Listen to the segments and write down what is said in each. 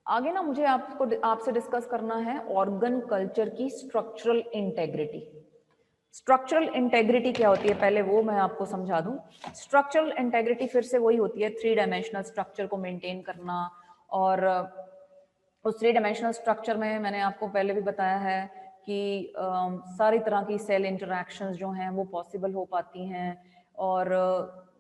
आगे ना मुझे आपसे डिस्कस करना है ऑर्गन कल्चर की स्ट्रक्चरल इंटेग्रिटी। स्ट्रक्चरल इंटेग्रिटी क्या होती है पहले वो मैं आपको समझा दूं। स्ट्रक्चरल इंटेग्रिटी फिर से वही होती है 3 डायमेंशनल स्ट्रक्चर को मेंटेन करना। और उस 3 डायमेंशनल स्ट्रक्चर में मैंने आपको पहले भी बताया है कि सारी तरह की सेल इंटरैक्शंस जो हैं वो पॉसिबल हो पाती हैं। और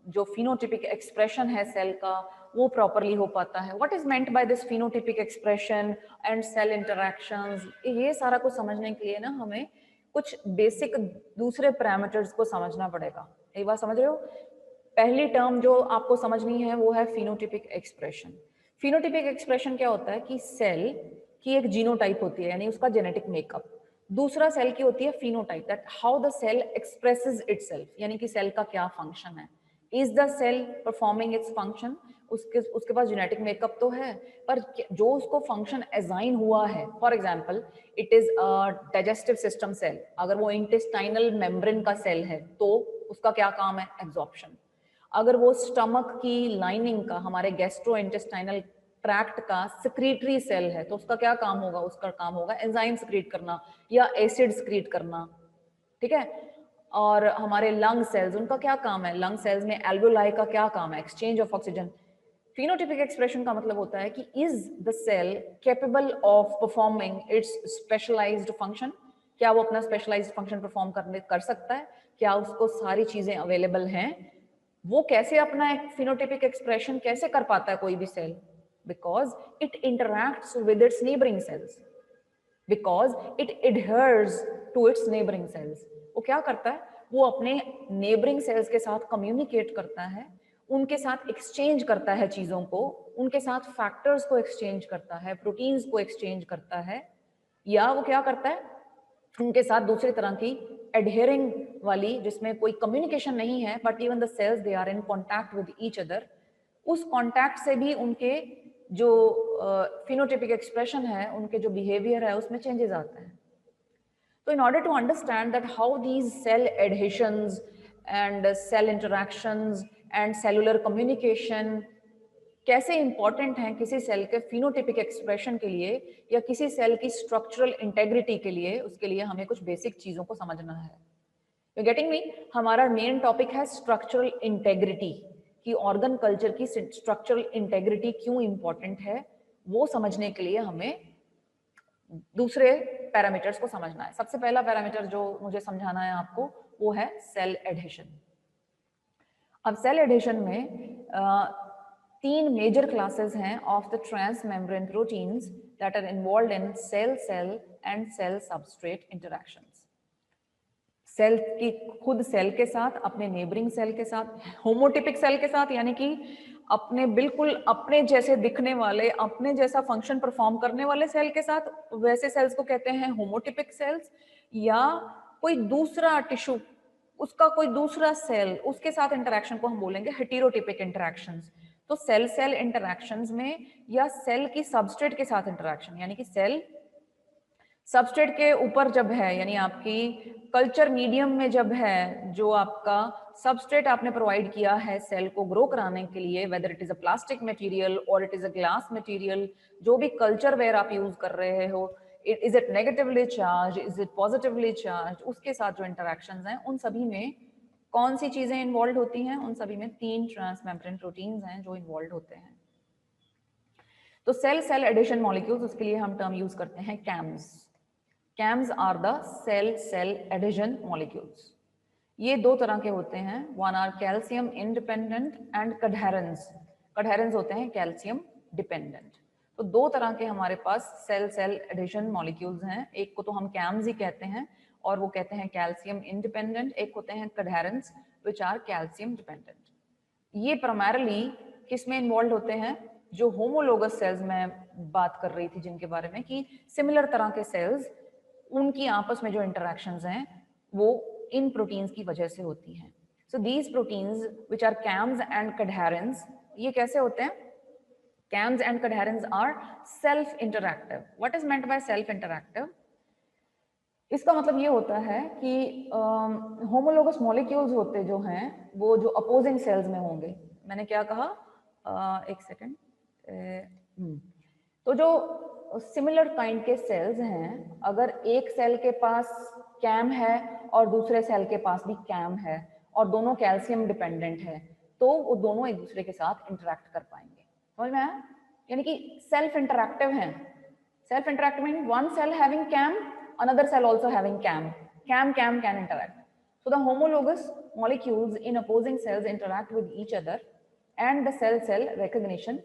जो फिनोटिपिक एक्सप्रेशन है सेल का वो प्रॉपरली हो पाता है। What is meant by this phenotypic expression and cell interactions, ये सारा कुछ समझने के लिए ना हमें कुछ बेसिक दूसरे पैरामीटर्स को समझना पड़ेगा। एक बात समझ रहे हो? पहली टर्म जो आपको समझनी है वो है फिनोटिपिक एक्सप्रेशन। फिनोटिपिक एक्सप्रेशन क्या होता है कि सेल की एक जीनोटाइप होती है यानी उसका जेनेटिक मेकअप। दूसरा सेल की होती है phenotype, that how the cell expresses itself, यानी कि सेल का क्या फंक्शन है। Is the cell performing its function, उसके पास जेनेटिक मेकअप तो है पर जो उसको फंक्शन असाइन हुआ है, for example it is a digestive system cell, अगर वो इंटेस्टाइनल मेम्ब्रेन का सेल है तो उसका क्या काम है, एब्जॉर्प्शन। अगर वो स्टमक की लाइनिंग का, हमारे गैस्ट्रो इंटेस्टाइनल ट्रैक्ट का सिक्रीटरी सेल है तो उसका क्या काम होगा, उसका काम होगा एंजाइम सिक्रीट करना या एसिड सिक्रीट करना। ठीक है। और हमारे लंग सेल्स, उनका क्या काम है, लंग सेल्स में एल्वेओलाई का क्या काम है, exchange of oxygen. Phenotypic expression का मतलब होता है कि is the cell capable of performing its specialized function, क्या वो अपना स्पेशलाइज्ड फंक्शन परफॉर्म कर सकता है, क्या उसको सारी चीजें अवेलेबल हैं। वो कैसे अपना एक फिनोटिपिक एक्सप्रेशन कैसे कर पाता है कोई भी cell, because it interacts with its neighbouring cells, because it adheres to its neighbouring cells. वो क्या करता है, वो अपने नेबरिंग सेल्स के साथ कम्युनिकेट करता है, उनके साथ एक्सचेंज करता है चीजों को, उनके साथ फैक्टर्स को एक्सचेंज करता है, प्रोटीन्स को एक्सचेंज करता है, या वो क्या करता है उनके साथ दूसरी तरह की एडहेरिंग वाली जिसमें कोई कम्युनिकेशन नहीं है but even the cells they are in contact with each other, उस कॉन्टैक्ट से भी उनके जो फिनोटिपिक एक्सप्रेशन है, उनके जो बिहेवियर है उसमें चेंजेस आते हैं। So in order to understand that how these cell adhesions and cell interactions and cellular communication कैसे इंपॉर्टेंट हैं किसी सेल के फिनोटिपिक एक्सप्रेशन के लिए या किसी सेल की स्ट्रक्चरल इंटेग्रिटी के लिए, उसके लिए हमें कुछ बेसिक चीजों को समझना है। You getting me? हमारा मेन टॉपिक है स्ट्रक्चरल इंटेग्रिटी, कि ऑर्गन कल्चर की स्ट्रक्चरल इंटेग्रिटी क्यों इंपॉर्टेंट है, वो समझने के लिए हमें दूसरे पैरामीटर्स को समझना है। सबसे पहला पैरामीटर जो मुझे समझाना है आपको वो है सेल एडहेशन। अब सेल एडहेशन में 3 मेजर क्लासेस हैं of the transmembrane proteins that are involved in cell cell and cell substrate interactions. Cell की खुद सेल के साथ, अपने नेबरिंग सेल के साथ, होमोटिपिक सेल के साथ यानी कि अपने बिल्कुल अपने जैसे दिखने वाले, अपने जैसा फंक्शन परफॉर्म करने वाले सेल के साथ, वैसे सेल्स को कहते हैं होमोटिपिक सेल्स। या कोई दूसरा टिश्यू, उसका कोई दूसरा सेल, उसके साथ इंटरेक्शन को हम बोलेंगे हेटेरोटिपिक इंटरेक्शंस। तो सेल सेल इंटरेक्शंस में या सेल की सबस्ट्रेट के साथ इंटरेक्शन, यानी कि सेल सबस्ट्रेट के ऊपर जब है, यानी आपकी कल्चर मीडियम में जब है, जो आपका सबस्ट्रेट आपने प्रोवाइड किया है सेल को ग्रो कराने के लिए, whether it is a plastic material और it is a glass material, जो भी कल्चर वेयर आप यूज कर रहे हो, is it negatively charge, is it positively charge, उसके साथ जो इंटरेक्शंस हैं उन सभी में कौन सी चीजें इन्वॉल्व होती हैं, उन सभी में 3 ट्रांसमेम्ब्रेन प्रोटीन्स हैं जो इन्वॉल्व होते हैं। तो सेल सेल एडिशन मॉलिक्यूल्स, उसके लिए हम टर्म यूज करते हैं camps. CAMs are the cell adhesion molecules. ये 2 तरह के होते हैं, one are calcium independent and cadherins. Cadherins होते हैं कैल्शियम डिपेंडेंट। तो 2 तरह के हमारे पास सेल सेल एडिशन मॉलिक्यूल्स हैं, एक को तो हम CAMs ही कहते हैं और वो कहते हैं कैल्शियम इंडिपेंडेंट, एक होते हैं cadherins which are calcium dependent. ये प्राइमरली किस में इन्वॉल्व होते हैं, जो होमोलोगस सेल्स में बात कर रही थी जिनके बारे में, कि सिमिलर तरह के सेल्स, उनकी आपस में जो इंटरैक्शंस हैं वो इन प्रोटीन्स की वजह से होती हैं। So these proteins which are CAMs and cadherins, ये कैसे होते हैं? CAMs and cadherins are self interactive. What is meant by self interactive? इसका मतलब ये होता है कि होमोलोगस मॉलिक्यूल्स होते जो हैं वो जो अपोजिंग सेल्स में होंगे। मैंने क्या कहा, एक सेकेंड, तो जो सिमिलर काइंड के सेल्स हैं, अगर एक सेल के पास कैम है और दूसरे सेल के पास भी कैम है और दोनों कैल्शियम डिपेंडेंट है, तो वो दोनों एक दूसरे के साथ इंटरेक्ट कर पाएंगे। समझ में आया? यानी कि सेल्फ इंटरैक्टिव हैं। Self interactive mean one cell having CAM, another cell also having cam can interact. So the homologous molecules in opposing cells interact with each other and the cell recognition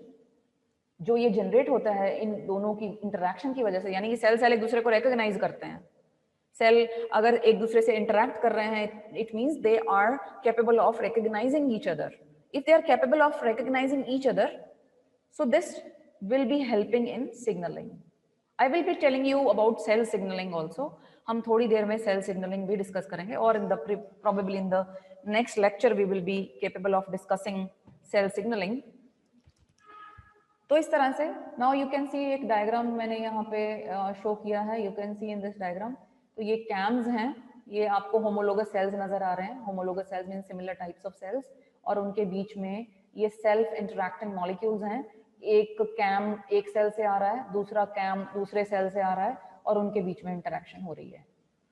जो ये generate होता है इन दोनों की interaction की वजह से, यानी कि सेल एक दूसरे को रिकॉग्नाइज करते हैं। सेल अगर एक दूसरे से इंटरैक्ट कर रहे हैं, it means they are capable of recognizing each other. If they are capable of recognizing each other, so this will be helping in signaling. I will be telling you about cell signaling also. हम थोड़ी देर में cell signaling भी discuss करेंगे, और in the probably in the next lecture we will be capable of discussing cell signaling. तो इस तरह से now you can see एक डायग्राम मैंने यहाँ पे शो किया है. You can see in this diagram. तो ये कैम्स हैं, ये आपको होमोलोगस सेल्स नजर आ रहे हैं. Homologous cells mean similar types of cells, और उनके बीच में ये सेल्फ इंटरैक्टिंग मॉलिक्यूल्स हैं. एक कैम एक सेल से आ रहा है, दूसरा कैम दूसरे सेल से आ रहा है, और उनके बीच में इंटरैक्शन हो रही है.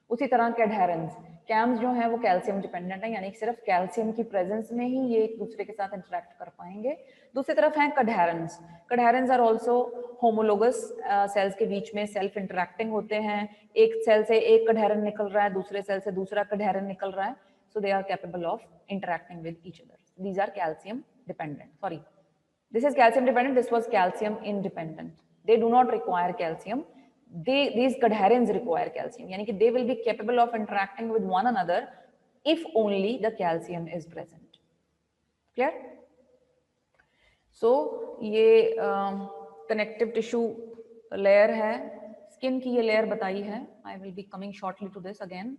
उसी तरह के एडहेरेंस कैम्स जो हैं वो कैल्शियम डिपेंडेंट है, यानी कि सिर्फ कैल्शियम की प्रेजेंस में ही ये एक दूसरे के साथ इंटरैक्ट कर पाएंगे. दूसरी तरफ हैं कडहेरेंस. कडहेरेंस आर आल्सो होमोलोगस सेल्स के बीच में सेल्फ इंटरैक्टिंग होते हैं. एक सेल से एक कडहेरेन निकल रहा है, दूसरे सेल से दूसरा कडहेरेन निकल रहा है. So they are capable of interacting with each other. These are calcium dependent. Sorry, this is calcium dependent, this was calcium independent. They do not require calcium. These cadherins require calcium, yani ki they will be capable of interacting with one another if only the calcium is present. Clear? So ये connective tissue layer है, skin की ये layer बताई है. I will be coming shortly to this again.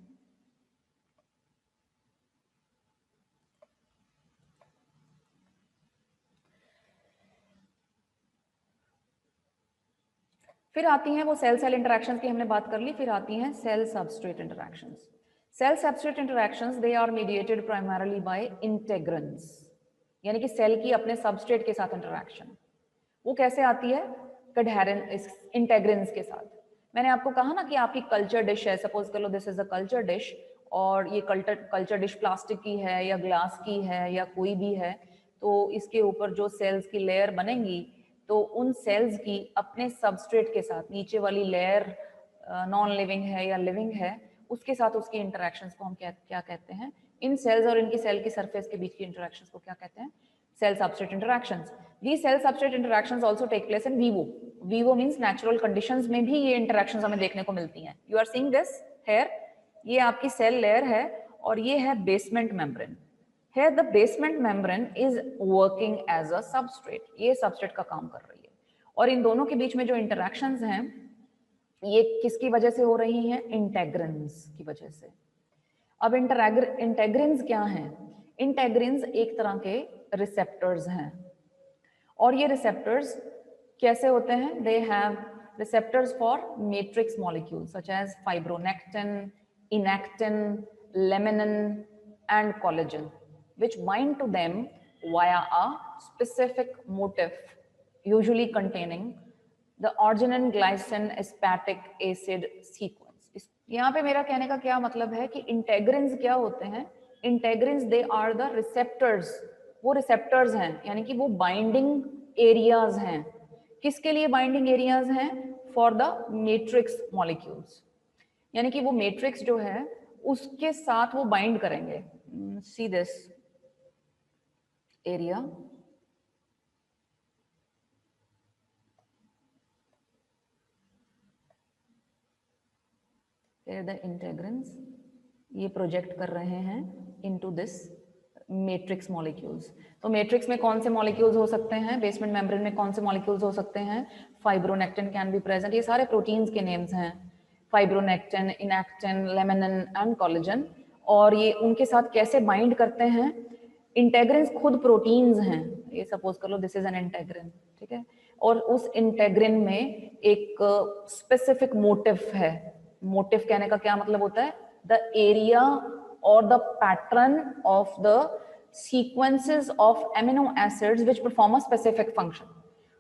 फिर आती हैं वो सेल सेल इंटरैक्शंस की हमने बात कर ली. फिर आती हैं cell substrate interactions. Cell substrate interactions they are mediated primarily by integrins, यानी कि सेल की अपने सबस्ट्रेट के साथ इंटरैक्शन. वो कैसे आती है? कडहेरेन इंटेग्रिन्स के साथ. मैंने आपको कहा ना कि आपकी कल्चर डिश है, सपोज कर लो this is a culture dish, और ये कल्चर डिश प्लास्टिक की है या ग्लास की है या कोई भी है, तो इसके ऊपर जो सेल्स की लेयर बनेंगी, तो उन सेल्स की अपने सबस्ट्रेट के साथ, नीचे वाली लेयर नॉन लिविंग है या लिविंग है, उसके साथ उसकी इंटरैक्शंस को हम क्या कहते हैं? इन सेल्स और इनकी सेल की सरफेस के बीच की इंटरैक्शंस को क्या कहते हैं? Cell substrate interactions. These cell substrate interactions also take place in vivo. Vivo means natural conditions में भी ये interactions हमें देखने को मिलती हैं. You are seeing this here. ये आपकी cell layer है और ये है basement membrane. Here the basement membrane is working as a substrate. ये substrate का काम कर रही है. और इन दोनों के बीच में जो interactions हैं, ये किसकी वजह से हो रही हैं? Integrins की वजह से. अब integrins क्या हैं? Integrins एक तरह के receptors हैं. और ये रिसेप्टर्स कैसे होते हैं? They have receptors for matrix molecules such as fibronectin, entactin, laminin and collagen, which bind to them via a specific motif usually containing the arginine glycine aspartic acid sequence. यहाँ पे मेरा कहने का क्या मतलब है कि इंटेग्रिन्स क्या होते हैं? इंटेग्रिन्स दे आर द रिसेप्टर्स. वो रिसेप्टर्स हैं, यानी कि वो बाइंडिंग एरियाज हैं. किसके लिए बाइंडिंग एरियाज हैं? फॉर द मैट्रिक्स मॉलिक्यूल्स, यानी कि वो मैट्रिक्स जो है उसके साथ वो बाइंड करेंगे. सी दिस एरिया, द इंटेग्रिन्स ये प्रोजेक्ट कर रहे हैं इनटू दिस मैट्रिक्स मॉलिक्यूल्स. तो मैट्रिक्स में कौन से मॉलिक्यूल्स हो सकते हैं? बेसमेंट मेम्ब्रेन में कौन से मॉलिक्यूल्स हो सकते हैं? Fibronectin can be present. ये सारे प्रोटीन्स के नेम्स हैं. Fibronectin, entactin, laminin and collagen. और ये उनके साथ कैसे बाइंड करते हैं? इंटेग्रिन्स खुद प्रोटीन्स हैं. ये सपोज कर लो दिस इज एन इंटेग्रिन, ठीक है, और उस इंटेग्रिन में एक स्पेसिफिक मोटिफ है. मोटिफ कहने का क्या मतलब होता है? The area or the pattern of the sequences of amino acids which perform a specific function.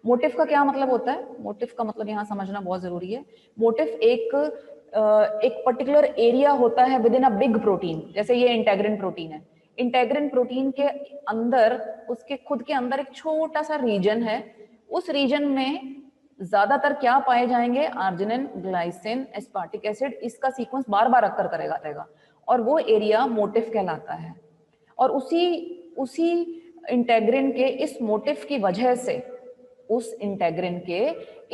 Motif का क्या मतलब होता है? मोटिफ का मतलब यहाँ समझना बहुत जरूरी है। मोटिफ एक पर्टिकुलर एरिया होता है with in a big protein, जैसे ये इंटेग्रिन प्रोटीन है। इंटेग्रिन प्रोटीन के अंदर, उसके खुद के अंदर एक छोटा सा रीजन है, उस रीजन में ज्यादातर क्या पाए जाएंगे? आर्जिनिन, ग्लाइसिन, एस्पार्टिक एसिड, इसका सीक्वेंस बार बार अक्कर करेगा रहेगा, और वो एरिया मोटिफ कहलाता है। और उसी इंटेग्रिन के इस मोटिफ की वजह से, उस इंटेग्रिन के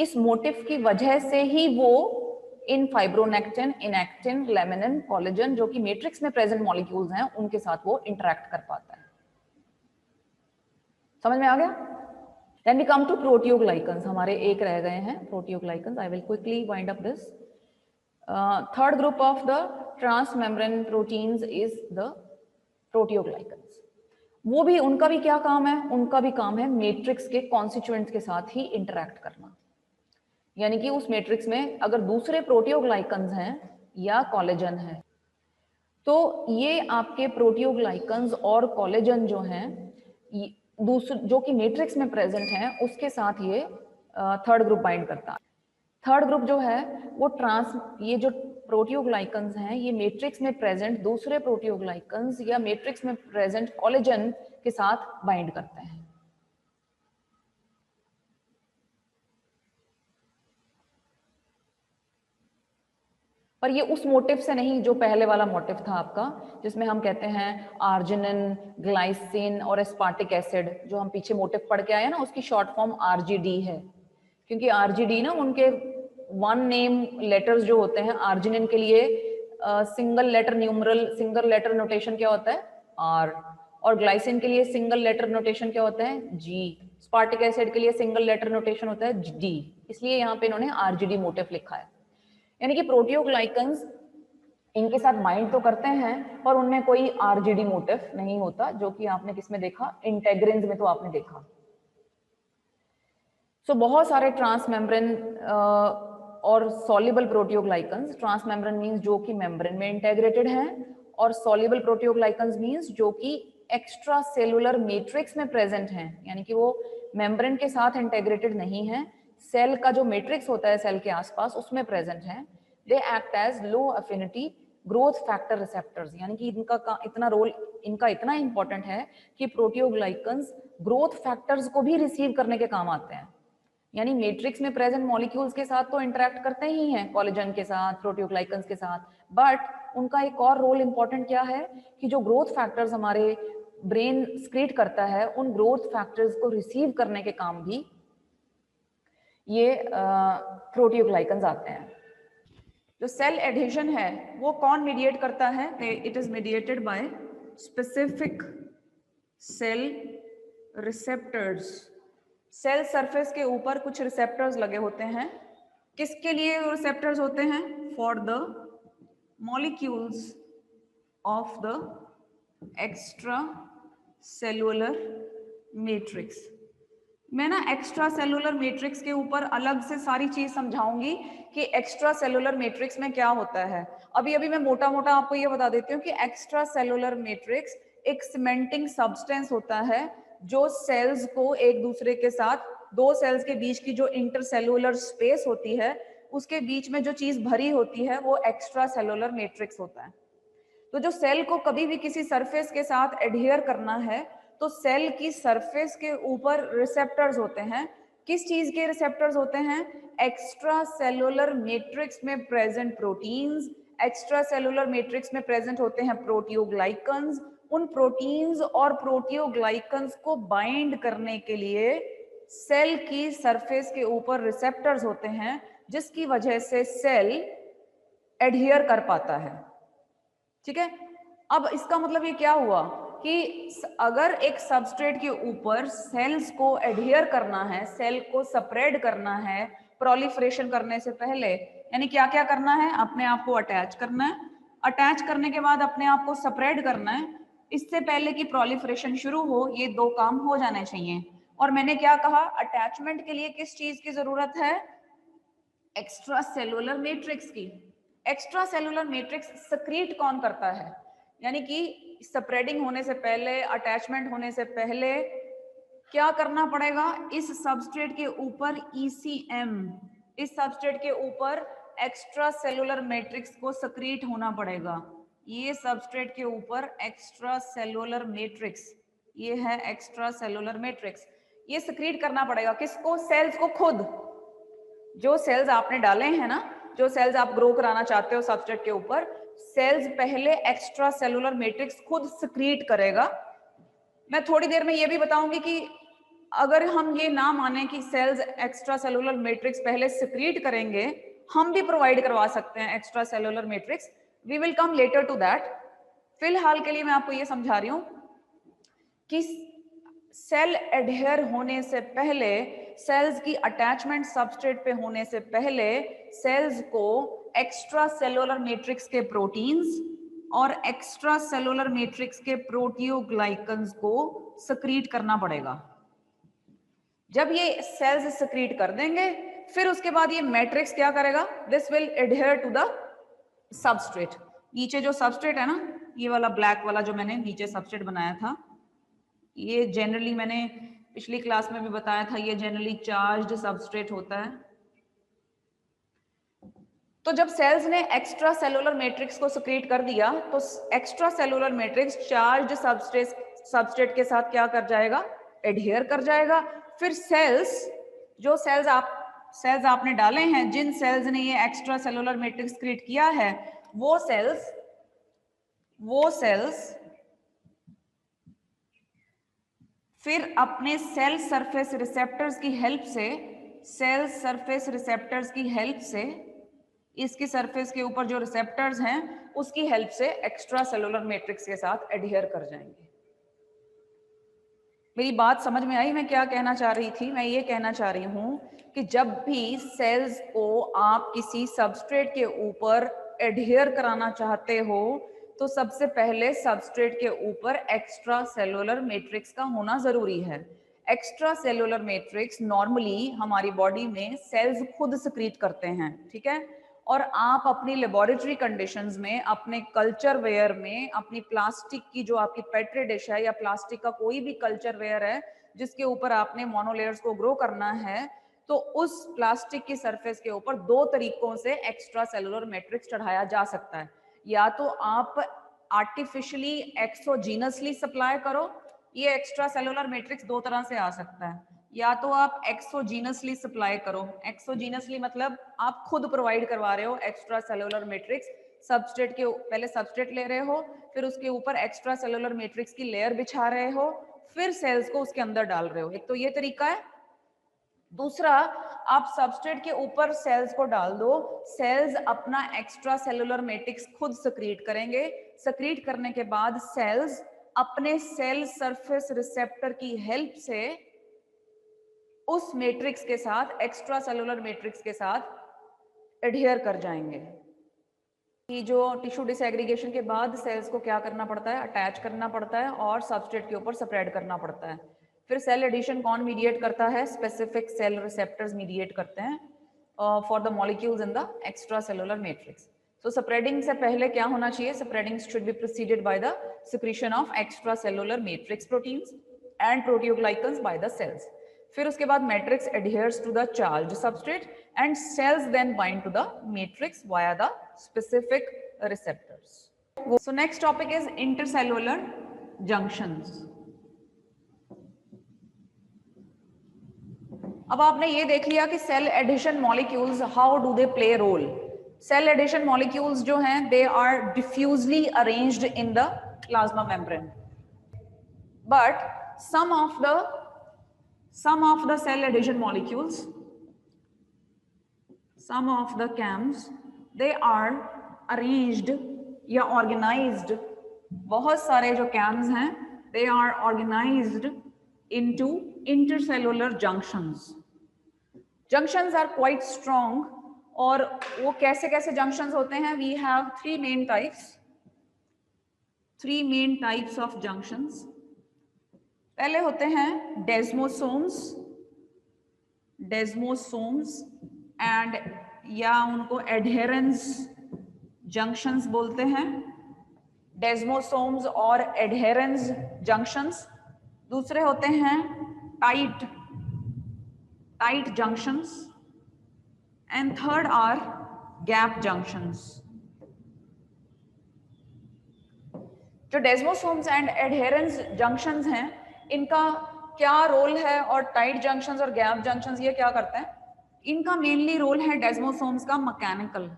इस मोटिफ की वजह से ही वो इन फाइब्रोनेक्टिन, इनएक्टिन, लेमिनिन, कोलेजन, जो कि मैट्रिक्स में प्रेजेंट मॉलिक्यूल्स हैं, उनके साथ वो इंटरेक्ट कर पाता है। समझ में आ गया? Then we come to proteoglycans. हमारे एक रह गए हैं proteoglycans. I will quickly wind up this. Third group of the transmembrane proteins is the proteoglycans. वो भी, उनका भी क्या काम है? उनका भी काम है मैट्रिक्स के कॉन्स्टिट्यूएंट्स के साथ ही इंटरेक्ट करना। यानी कि उस मैट्रिक्स में अगर दूसरे प्रोटियोग्लाइकन्स हैं या कोलेजन है, तो ये आपके प्रोटियोग्लाइकन्स और कोलेजन जो हैं, दूसरे जो कि मैट्रिक्स में प्रेजेंट हैं, उसके साथ ये थर्ड ग्रुप बाइंड करता है। थर्ड ग्रुप जो है वो ये जो प्रोटियोग्लाइकन्स हैं, ये मैट्रिक्स में प्रेजेंट दूसरे प्रोटियोग्लाइकन्स या मैट्रिक्स में प्रेजेंट कोलेजन के साथ बाइंड करते हैं। पर ये उस मोटिव से नहीं जो पहले वाला मोटिव था आपका, जिसमें हम कहते हैं आर्जिनिन, ग्लाइसिन और एस्पार्टिक एसिड, जो हम पीछे मोटिव पढ़ के आए ना, उसकी शॉर्ट फॉर्म आरजीडी है। क्योंकि आरजीडी ना, उनके वन नेम लेटर्स जो होते हैं, आर्जिनिन के लिए single letter numeral single letter notation क्या होता है? आर। और ग्लाइसिन के लिए सिंगल लेटर नोटेशन क्या होता है? जी। एस्पार्टिक एसिड के लिए सिंगल लेटर नोटेशन होता है डी। इसलिए यहाँ पे इन्होंने आरजीडी मोटिव लिखा है। यानी कि प्रोटियोग्लाइकन्स इनके साथ बाइंड तो करते हैं, पर उनमें कोई आरजीडी मोटिव नहीं होता, जो कि आपने किसमें देखा? इंटेग्रिन्स में तो आपने देखा। सो बहुत सारे ट्रांसमेम्ब्रेन और सॉल्युबल प्रोटियोग्लाइकन्स, ट्रांसमेम्ब्रेन मींस जो कि मेम्ब्रेन में इंटेग्रेटेड हैं, और सॉल्युबल प्रोटियोग्लाइकन्स मींस जो कि एक्स्ट्रा सेलुलर मैट्रिक्स में प्रेजेंट हैं, यानी कि वो मेम्ब्रेन के साथ इंटेग्रेटेड नहीं है, सेल का जो मैट्रिक्स होता है सेल के आसपास, उसमें प्रेजेंट हैं। They act as low affinity growth factor receptors, यानी कि इनका इतना रोल, इनका इतना इंपॉर्टेंट है कि प्रोटियोग्लाइकन्स ग्रोथ फैक्टर्स को भी रिसीव करने के काम आते हैं। यानी मैट्रिक्स में प्रेजेंट मॉलिक्यूल्स के साथ तो इंटरेक्ट करते ही हैं, कोलेजन के साथ, प्रोटियोग्लाइकन्स के साथ, बट उनका एक और रोल इंपॉर्टेंट क्या है कि जो ग्रोथ फैक्टर्स हमारे ब्रेन स्क्रीट करता है, उन ग्रोथ फैक्टर्स को रिसीव करने के काम भी ये प्रोटियोग्लाइकन्स आते हैं। जो सेल एडहेशन है वो कौन मीडिएट करता है? It is mediated by specific cell receptors. Cell surface के ऊपर कुछ रिसेप्टर्स लगे होते हैं। किसके लिए रिसेप्टर्स होते हैं? For the molecules of the extra cellular matrix. मैं ना एक्स्ट्रा सेलुलर मैट्रिक्स के ऊपर अलग से सारी चीज समझाऊंगी कि एक्स्ट्रा सेलुलर मैट्रिक्स में क्या होता है। अभी मैं मोटा मोटा आपको ये बता देती हूँ कि एक्स्ट्रा सेलुलर मैट्रिक्स एक सीमेंटिंग सब्सटेंस होता है जो सेल्स को एक दूसरे के साथ, दो सेल्स के बीच की जो इंटरसेलुलर स्पेस होती है, उसके बीच में जो चीज भरी होती है वो एक्स्ट्रा सेलुलर मैट्रिक्स होता है। तो जो सेल को कभी भी किसी सरफेस के साथ एडहियर करना है, तो सेल की सरफेस के ऊपर रिसेप्टर्स होते हैं। किस चीज के रिसेप्टर्स होते हैं? एक्स्ट्रा सेलुलर मैट्रिक्स में present proteins. Extra cellular matrix में प्रेजेंट होते हैं प्रोटियोग्लाइकन्स। उन प्रोटीन्स और प्रोटियोग्लाइकन्स को बाइंड करने के लिए सेल की सरफेस के ऊपर रिसेप्टर्स होते हैं, जिसकी वजह से सेल एडहियर कर पाता है। ठीक है, अब इसका मतलब ये क्या हुआ कि अगर एक सबस्ट्रेट के ऊपर सेल्स को एडहियर करना है, सेल को सेपरेट करना है प्रोलिफरेशन करने से पहले, यानी क्या क्या करना है? अपने आप को अटैच करना है, अटैच करने के बाद अपने आप को सेपरेट करना है। इससे पहले कि प्रोलिफरेशन शुरू हो, ये दो काम हो जाने चाहिए। और मैंने क्या कहा? अटैचमेंट के लिए किस चीज की जरूरत है? एक्स्ट्रा सेलुलर मैट्रिक्स की। एक्स्ट्रा सेलुलर मैट्रिक्स सक्रीट कौन करता है? यानी कि स्प्रेडिंग होने से पहले, अटैचमेंट होने से पहले क्या करना पड़ेगा, इस सबस्ट्रेट के ऊपर ECM, इस सबस्ट्रेट के ऊपर एक्स्ट्रा सेलुलर मैट्रिक्स को सक्रीट होना पड़ेगा। ये सबस्ट्रेट के ऊपर एक्स्ट्रा सेलुलर मैट्रिक्स, ये है एक्स्ट्रा सेलुलर मैट्रिक्स, ये सक्रीट करना पड़ेगा। किसको? सेल्स को खुद। जो सेल्स आपने डाले हैं ना, जो सेल्स आप ग्रो कराना चाहते हो सबस्ट्रेट के ऊपर, सेल्स पहले एक्स्ट्रा सेलुलर मैट्रिक्स खुद सक्रीट करेगा। मैं थोड़ी देर में ये भी बताऊंगी कि अगर हम ये ना माने कि सेल्स एक्स्ट्रा सेलुलर मैट्रिक्स पहले सक्रीट करेंगे, हम भी प्रोवाइड करवा सकते हैं extra cellular matrix, we will come later to that. फिलहाल के लिए मैं आपको ये समझा रही हूं कि सेल एडहेयर होने से पहले, सेल्स की अटैचमेंट सबस्ट्रेट पे होने से पहले, सेल्स को एक्स्ट्रा सेलुलर मैट्रिक्स के प्रोटीन्स और एक्स्ट्रा सेलुलर मैट्रिक्स के प्रोटियोग्लाइकन्स को सक्रीट करना पड़ेगा। जब ये सेल्स सक्रीट कर देंगे, फिर उसके बाद ये मैट्रिक्स क्या करेगा, this will adhere to the substrate. नीचे जो सबस्ट्रेट है ना, ये वाला ब्लैक वाला जो मैंने नीचे सबस्ट्रेट बनाया था, ये जनरली मैंने पिछली क्लास में भी बताया था, ये जनरली चार्ज्ड सबस्ट्रेट होता है। तो जब सेल्स ने एक्स्ट्रा सेलुलर मैट्रिक्स को सक्रीट कर दिया, तो extra cellular matrix charged substrate के साथ क्या कर जाएगा, एडहेयर कर जाएगा। फिर सेल्स, जो सेल्स आपने डाले हैं, जिन सेल्स ने ये एक्स्ट्रा सेलुलर मैट्रिक्स क्रिएट किया है, वो सेल्स फिर अपने सेल सरफेस रिसेप्टर्स की हेल्प से, इसकी सरफेस के ऊपर जो रिसेप्टर्स हैं उसकी हेल्प से एक्स्ट्रा सेलुलर मैट्रिक्स के साथ एडहेयर कर जाएंगे। मेरी बात समझ में आई मैं क्या कहना चाह रही थी? मैं ये कहना चाह रही हूं कि जब भी सेल्स को आप किसी सबस्ट्रेट के ऊपर एडहेयर कराना चाहते हो, तो सबसे पहले सबस्ट्रेट के ऊपर एक्स्ट्रा सेलुलर मैट्रिक्स का होना जरूरी है। एक्स्ट्रा सेलुलर मैट्रिक्स नॉर्मली हमारी बॉडी में सेल्स खुद सक्रीट करते हैं, ठीक है? और आप अपनी लेबोरेटरी कंडीशंस में, अपने कल्चर वेयर में, अपनी प्लास्टिक की जो आपकी पेट्री डिश है या प्लास्टिक का कोई भी कल्चर वेयर है जिसके ऊपर आपने मोनोलेयर्स को ग्रो करना है, तो उस प्लास्टिक की सरफेस के ऊपर दो तरीकों से एक्स्ट्रा सेलुलर मैट्रिक्स चढ़ाया जा सकता है। या तो आप आर्टिफिशियली एक्सोजीनसली सप्लाई करो, ये एक्स्ट्रा सेलुलर मैट्रिक्स दो तरह से आ सकता है। या तो आप एक्सोजीनसली सप्लाई करो, एक्सोजीनसली मतलब आप खुद प्रोवाइड करवा रहे हो एक्स्ट्रा सेलुलर मैट्रिक्स, सबस्ट्रेट के पहले सबस्ट्रेट ले रहे हो, फिर उसके ऊपर एक्स्ट्रा सेलुलर मैट्रिक्स की लेयर बिछा रहे हो, फिर सेल्स को उसके अंदर डाल रहे हो। एक तो ये तरीका है। दूसरा, आप सबस्ट्रेट के ऊपर सेल्स को डाल दो, सेल्स अपना एक्स्ट्रा सेलुलर मैट्रिक्स खुद सक्रीट करेंगे। सक्रीट करने के बाद सेल्स अपने सेल सरफेस रिसेप्टर की हेल्प से उस मैट्रिक्स के साथ, एक्स्ट्रा सेलुलर मैट्रिक्स के साथ एडहेयर कर जाएंगे। कि जो टिश्यू डिसएग्रीगेशन के बाद सेल्स को क्या करना पड़ता है, अटैच करना पड़ता है और सबस्ट्रेट के ऊपर स्प्रेड करना पड़ता है। फिर सेल एडिशन कौन मीडिएट करता है? स्पेसिफिक सेल रिसेप्टर्स मीडिएट करते हैं for the molecules in the extra cellular matrix. तो स्प्रेडिंग से पहले क्या होना चाहिए? Spreading should be proceeded by the secretion of extra cellular matrix proteins and proteoglycans by the cells. फिर उसके बाद matrix adheres to the charged substrate and cells then bind to the matrix via the specific receptors. So next topic is intercellular junctions. अब आपने ये देख लिया कि cell adhesion molecules how do they play role. Cell adhesion molecules जो हैं they are diffusely arranged in the plasma membrane, but some of the cell adhesion molecules, some of the CAMs, they are arranged या organized, बहुत सारे जो CAMs हैं they are organized into intercellular junctions. Junctions are quite strong, और वो कैसे कैसे junctions होते हैं? We have three main types of junctions. पहले होते हैं डेस्मोसोम्स एंड या उनको एडहेरेंस जंक्शंस बोलते हैं, डेस्मोसोम्स और एडहेरेंस जंक्शंस। दूसरे होते हैं tight junctions, and third are gap junctions. जो डेस्मोसोम्स एंड एडहेरेंस जंक्शंस हैं, इनका क्या रोल है, और टाइट जंक्शंस और गैप जंक्शंस ये क्या करते हैं? इनका मेनली रोल है डेस्मोसोम्स का मैकेनिकल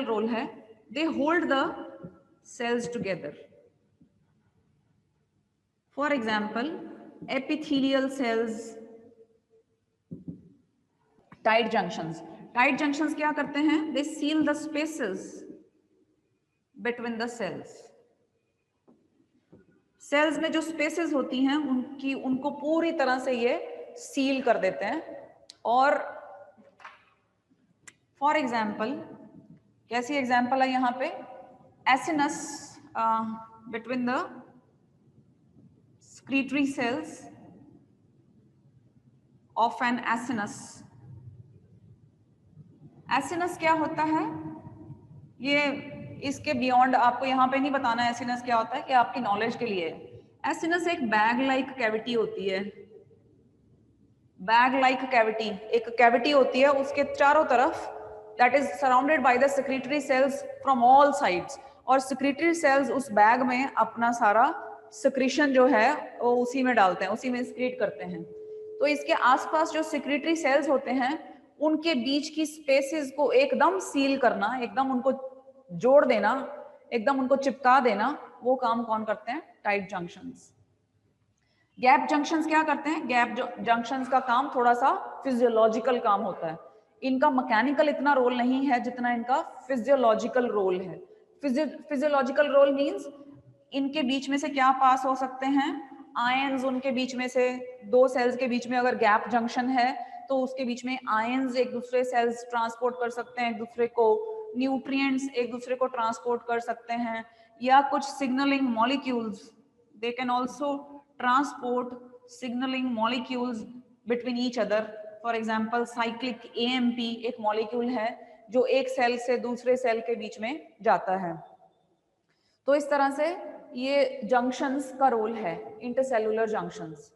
रोल है. They hold the cells together. For example epithelial cells, tight junctions क्या करते हैं? They seal the spaces between the cells. Cells में जो स्पेसेस होती हैं उनको पूरी तरह से ये सील कर देते हैं. और फॉर एग्जाम्पल, कैसी एग्जाम्पल है यहाँ पे? Acinus between the secretory cells of an acinus. Acinus क्या होता है? ये इसके बियॉन्ड आपको यहाँ पे नहीं बताना है एसिनस क्या होता है, कि आपकी नॉलेज के लिए. एसिनस एक बैग लाइक कैविटी होती है. बैग लाइक कैविटी, एक कैविटी होती है, उसके चारों तरफ that is surrounded by the secretory cells from all sides. और सेक्रेटरी सेल्स उस बैग में अपना सारा सिक्रीशन जो है वो उसी में डालते हैं, उसी में सिक्रीट करते हैं. तो इसके आसपास जो सेक्रेटरी सेल्स होते हैं उनके बीच की स्पेसेस को एकदम सील करना, एकदम उनको जोड़ देना, एकदम उनको चिपका देना, वो काम कौन करते हैं? Tight junctions. गैप जंक्शंस क्या करते हैं? गैप जंक्शंस का काम थोड़ा सा फिजियोलॉजिकल काम होता है. इनका मैकेनिकल इतना रोल नहीं है जितना इनका फिजियोलॉजिकल रोल है. फिजियोलॉजिकल रोल मींस इनके बीच में से क्या पास हो सकते हैं? आयंस. उनके बीच में से दो सेल्स के बीच में अगर गैप जंक्शन है तो उसके बीच में आयंस एक दूसरे सेल्स ट्रांसपोर्ट कर सकते हैं एक दूसरे को, न्यूट्रिएंट्स एक दूसरे को ट्रांसपोर्ट कर सकते हैं, या कुछ signalling molecules. They can also transport signalling molecules between each other. For example cyclic AMP एक मॉलिक्यूल है जो एक सेल से दूसरे सेल के बीच में जाता है. तो इस तरह से ये जंक्शंस का रोल है, इंटरसेलुलर जंक्शंस.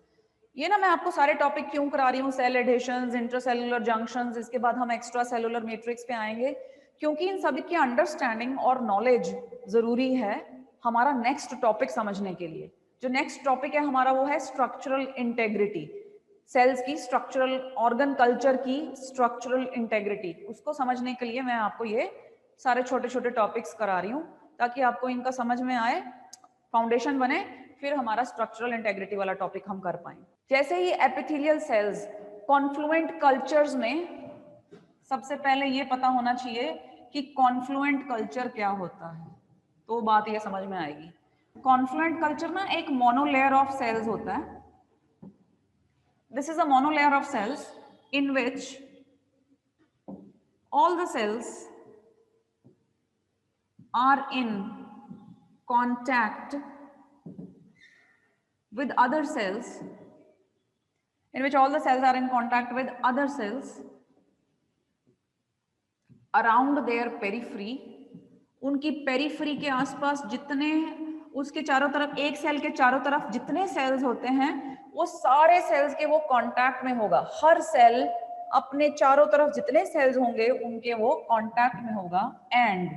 ये ना मैं आपको सारे टॉपिक क्यों करा रही हूँ? सेल एडेशंस, इंटरसेलुलर जंक्शंस, इसके बाद हम एक्स्ट्रा सेलुलर मैट्रिक्स पे आएंगे, क्योंकि इन सभी की अंडरस्टैंडिंग और नॉलेज जरूरी है हमारा नेक्स्ट टॉपिक समझने के लिए. जो नेक्स्ट टॉपिक है हमारा वो है स्ट्रक्चरल इंटेग्रिटी. सेल्स की स्ट्रक्चरल, ऑर्गन कल्चर की स्ट्रक्चरल इंटेग्रिटी, उसको समझने के लिए मैं आपको ये सारे छोटे छोटे टॉपिक्स करा रही हूँ ताकि आपको इनका समझ में आए, फाउंडेशन बने, फिर हमारा स्ट्रक्चरल इंटेग्रिटी वाला टॉपिक हम कर पाएं. जैसे ही एपिथेलियल सेल्स कॉन्फ्लुएंट कल्चर्स में, सबसे पहले ये पता होना चाहिए कि कॉन्फ्लुएंट कल्चर क्या होता है, तो बात ये समझ में आएगी. कॉन्फ्लुएंट कल्चर ना एक मोनोलेयर ऑफ सेल्स होता है. This is a monolayer of cells in which all the cells are in contact with other cells, in which all the cells are in contact with other cells around their periphery. उनकी periphery के आसपास जितने, उसके चारों तरफ, एक cell के चारों तरफ जितने सेल्स होते हैं वो सारे सेल्स के वो कांटेक्ट में होगा. हर सेल अपने चारों तरफ जितने सेल्स होंगे उनके वो कांटेक्ट में होगा. एंड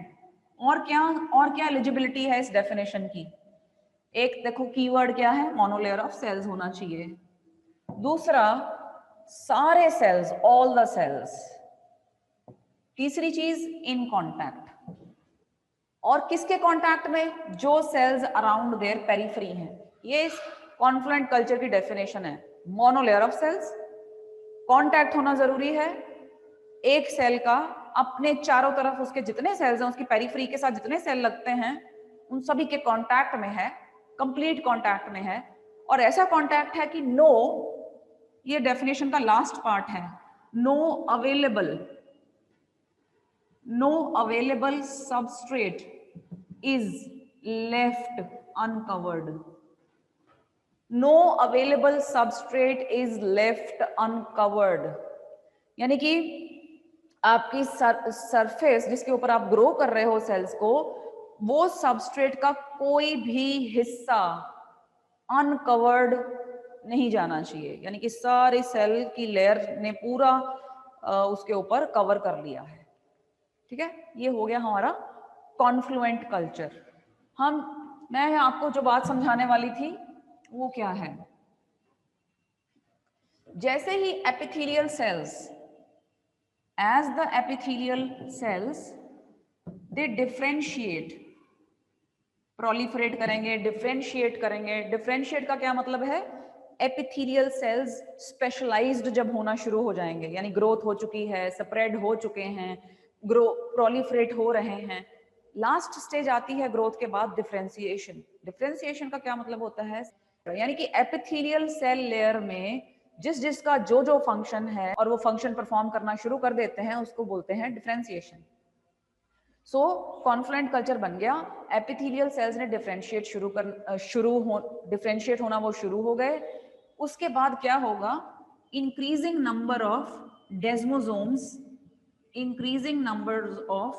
और क्या एलिजिबिलिटी है इस डेफिनेशन की? एक देखो कीवर्ड क्या है? मोनोलेयर ऑफ सेल्स होना चाहिए. दूसरा, सारे सेल्स, ऑल द सेल्स. तीसरी चीज, इन कांटेक्ट. और किसके कांटेक्ट में? जो सेल्स अराउंड देयर पेरिफेरी हैं. ये इस कॉन्फ्लुएंट कल्चर की डेफिनेशन है. मोनोलेयर ऑफ सेल्स, कांटेक्ट होना जरूरी है. एक सेल का अपने चारों तरफ उसके जितने सेल्स हैं, उसकी पेरिफेरी के साथ जितने सेल लगते हैं उन सभी के कांटेक्ट में है, कंप्लीट कांटेक्ट में है. और ऐसा कांटेक्ट है कि नो, ये डेफिनेशन का लास्ट पार्ट है, no available substrate is left uncovered. No available substrate is left uncovered, यानी कि आपकी सरफेस जिसके ऊपर आप ग्रो कर रहे हो सेल्स को, वो सबस्ट्रेट का कोई भी हिस्सा अनकवर्ड नहीं जाना चाहिए, यानी कि सारे सेल की लेयर ने पूरा उसके ऊपर कवर कर लिया है। ठीक है, ये हो गया हमारा कॉन्फ्लुएंट कल्चर। मैं आपको जो बात समझाने वाली थी वो क्या है, जैसे ही epithelial cells, as the epithelial cells they differentiate, proliferate करेंगे, डिफरेंशिएट करेंगे। डिफरेंशिएट का क्या मतलब है, एपिथेलियल सेल्स स्पेशलाइज्ड जब होना शुरू हो जाएंगे, यानी ग्रोथ हो चुकी है, स्प्रेड हो चुके हैं, ग्रो प्रोलिफरेट हो रहे हैं, लास्ट स्टेज आती है ग्रोथ के बाद डिफरेंशिएशन। डिफरेंशिएशन का क्या मतलब होता है, यानी कि एपिथेलियल सेल लेयर में जिसका जो फंक्शन है और वो फंक्शन परफॉर्म करना शुरू कर देते हैं उसको बोलते हैं डिफरेंशिएशन। सो कॉन्फ्लुएंट कल्चर बन गया, एपिथेलियल सेल्स ने डिफरेंशिएट होना वो शुरू हो गए। उसके बाद क्या होगा, increasing number of desmosomes, increasing numbers of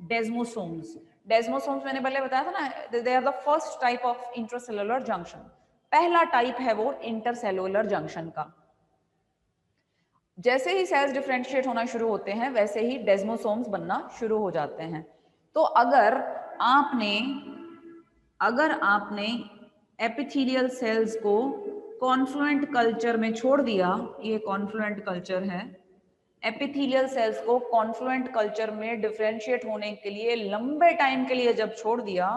desmosomes. Desmosomes मैंने पहले बताया था ना, they are the first type of intracellular junction. पहला टाइप है वो इंटरसेलुलर जंक्शन का। जैसे ही सेल्स डिफरेंशिएट होना शुरू होते हैं वैसे ही डेस्मोसोम्स बनना शुरू हो जाते हैं। तो अगर आपने एपिथेलियल सेल्स को कॉन्फ्लुएंट कल्चर में छोड़ दिया, ये कॉन्फ्लुएंट कल्चर है, एपिथेलियल सेल्स को कॉन्फ्लुएंट कल्चर में डिफरेंशिएट होने के लिए लंबे टाइम के लिए जब छोड़ दिया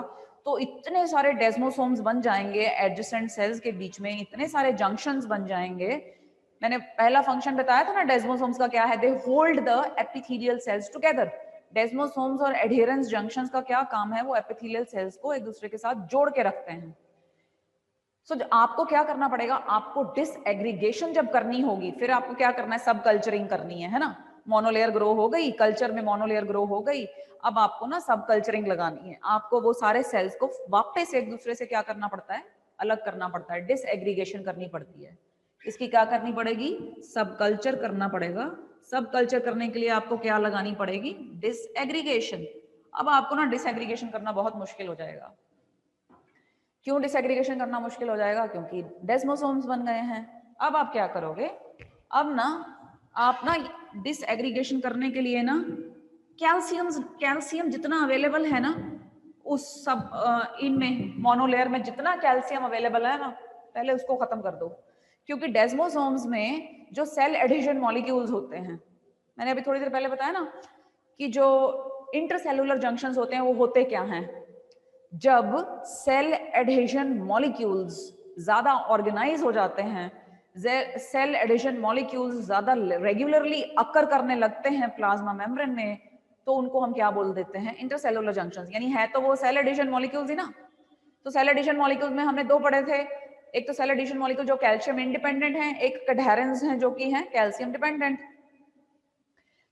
तो इतने सारे डेस्मोसोम्स बन जाएंगे एडजेसेंट सेल्स के बीच में, इतने सारे जंक्शंस बन जाएंगे। मैंने पहला फंक्शन बताया था ना डेस्मोसोम्स का क्या है, they hold the epithelial sales together. Desmosomes और एडहेरेंस जंक्शंस का क्या काम है, वो एपिथेलियल सेल्स को एक दूसरे के साथ जोड़ के रखते हैं। सो आपको क्या करना पड़ेगा, आपको डिसएग्रीगेशन जब करनी होगी, फिर आपको क्या करना है, सब कल्चरिंग करनी है ना। मोनोलेयर ग्रो हो गई, कल्चर में मोनोलेयर ग्रो हो गई, अब आपको ना सब कल्चरिंग लगानी है। आपको वो सारे सेल्स को वापस एक दूसरे से क्या करना पड़ता है, अलग करना पड़ता है, डिसएग्रीगेशन करनी पड़ती है। इसकी क्या करनी पड़ेगी, सब कल्चर करना पड़ेगा। सब कल्चर करने के लिए आपको क्या लगानी पड़ेगी, डिसएग्रीगेशन। अब आपको ना डिसएग्रीगेशन करना बहुत मुश्किल हो जाएगा। क्यों डिसएग्रीगेशन करना मुश्किल हो जाएगा, क्योंकि डेस्मोसोम्स बन गए हैं। अब आप क्या करोगे, अब ना आप ना डिसएग्रीगेशन करने के लिए ना कैल्शियम जितना अवेलेबल है ना, उस सब इनमें मोनोलेयर में जितना कैल्शियम अवेलेबल है ना, पहले उसको खत्म कर दो। क्योंकि डेस्मोसोम्स में जो सेल एडिशन मॉलिक्यूल्स होते हैं, मैंने अभी थोड़ी देर पहले बताया ना कि जो इंटरसेलुलर जंक्शंस होते हैं वो होते क्या हैं, जब सेल एडहेशन मॉलिक्यूल्स ज्यादा ऑर्गेनाइज हो जाते हैं, सेल एडिशन मॉलिक्यूल्स ज्यादा रेगुलरली अकर करने लगते हैं प्लाज्मा मेम्ब्रेन में, तो उनको हम क्या बोल देते हैं, इंटरसेलुलर जंक्शंस। यानी है तो वो सेल एडिशन मॉलिक्यूल्स ही ना। तो सेल एडिशन मॉलिक्यूल्स में हमने दो पढ़े थे, एक तो सेल एडिशन मॉलिक्यूल जो कैल्शियम इंडिपेंडेंट है, एक एडहेरेंस है जो कि है कैल्शियम डिपेंडेंट।